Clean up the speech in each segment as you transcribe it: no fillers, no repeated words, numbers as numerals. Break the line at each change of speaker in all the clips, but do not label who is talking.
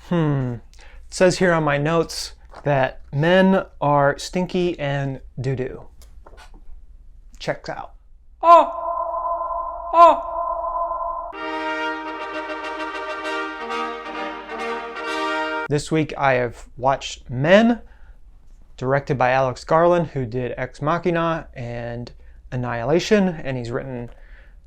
It says here on my notes that men are stinky and doo-doo. Checks out. This week I have watched Men, directed by Alex Garland, who did Ex Machina and Annihilation, and he's written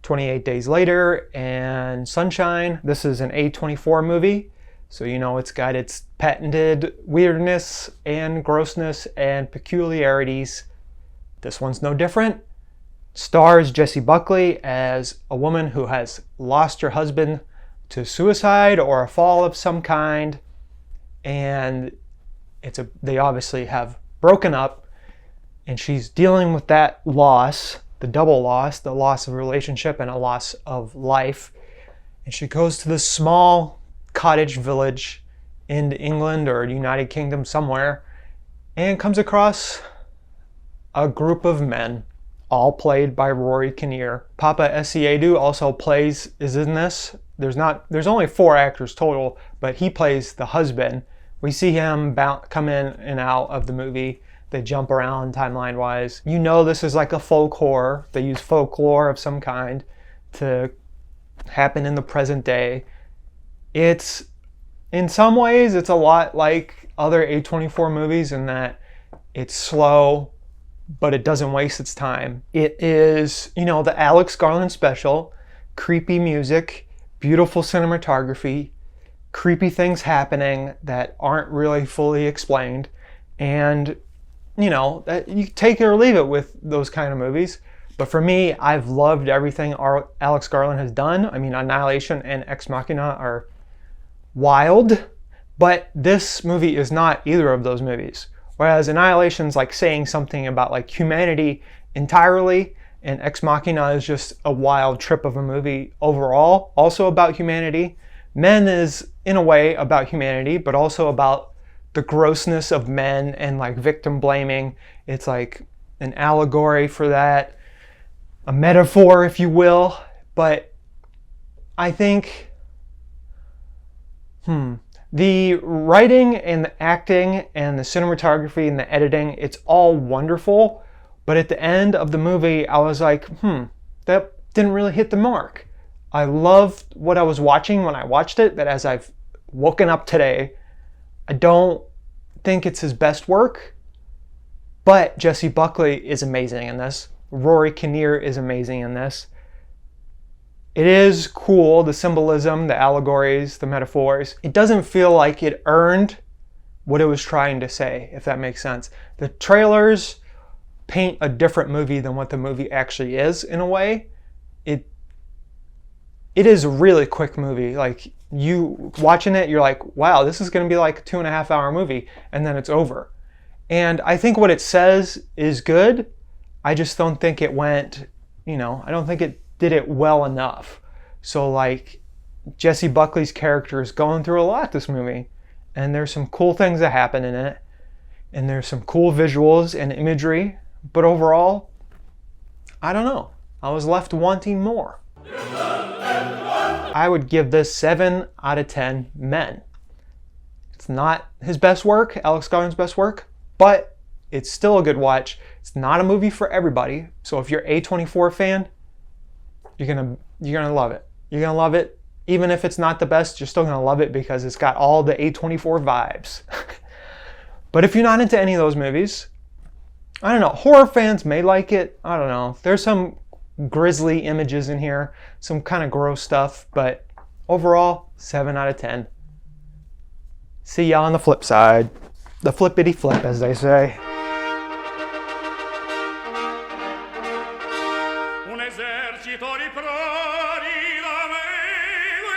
28 Days Later and Sunshine. This is an A24 movie, so you know it's got its patented weirdness and grossness and peculiarities. This one's no different. Stars Jessie Buckley as a woman who has lost her husband to suicide or a fall of some kind, and they obviously have broken up, and she's dealing with that loss, the double loss, the loss of a relationship and a loss of life. And she goes to this small cottage village in England or United Kingdom somewhere and comes across a group of men, all played by Rory Kinnear. Papa Essiedu also is in this. There's only 4 actors total, but he plays the husband. We see him come in and out of the movie. They jump around timeline-wise. You know this is like a folk horror. They use folklore of some kind to happen in the present day. In some ways, it's a lot like other A24 movies in that it's slow, but it doesn't waste its time. It is, the Alex Garland special, creepy music, beautiful cinematography, creepy things happening that aren't really fully explained, and you take it or leave it with those kind of movies. But for me, I've loved everything Alex Garland has done. I mean, Annihilation and Ex Machina are wild, but this movie is not either of those movies. Whereas Annihilation's like saying something about like humanity entirely, and Ex Machina is just a wild trip of a movie overall, also about humanity. Men is in a way about humanity, but also about the grossness of men and like victim blaming. It's like an allegory for that, a metaphor, if you will. But I think the writing and the acting and the cinematography and the editing, it's all wonderful. But at the end of the movie, I was like, that didn't really hit the mark. I loved what I was watching when I watched it, but as I've woken up today, I don't think it's his best work. But Jessie Buckley is amazing in this. Rory Kinnear is amazing in this. It is cool, the symbolism, the allegories, the metaphors. It doesn't feel like it earned what it was trying to say, if that makes sense. The trailers paint a different movie than what the movie actually is, in a way. It is a really quick movie. Like, you watching it, you're like, wow, this is going to be like a 2.5 hour movie, and then it's over. And I think what it says is good. I just don't think it went, I don't think it did it well enough. So like, Jessie Buckley's character is going through a lot this movie, and there's some cool things that happen in it, and there's some cool visuals and imagery, but overall, I don't know. I was left wanting more. I would give this 7 out of 10 Men. It's not his best work, Alex Garland's best work, but it's still a good watch. It's not a movie for everybody, so if you're an A24 fan, you're gonna love it. You're gonna love it. Even if it's not the best, you're still gonna love it because it's got all the A24 vibes. But if you're not into any of those movies, I don't know, horror fans may like it. I don't know. There's some grisly images in here, some kind of gross stuff, but overall, 7 out of 10. See y'all on the flip side. The flippity flip, as they say.
Un esercito di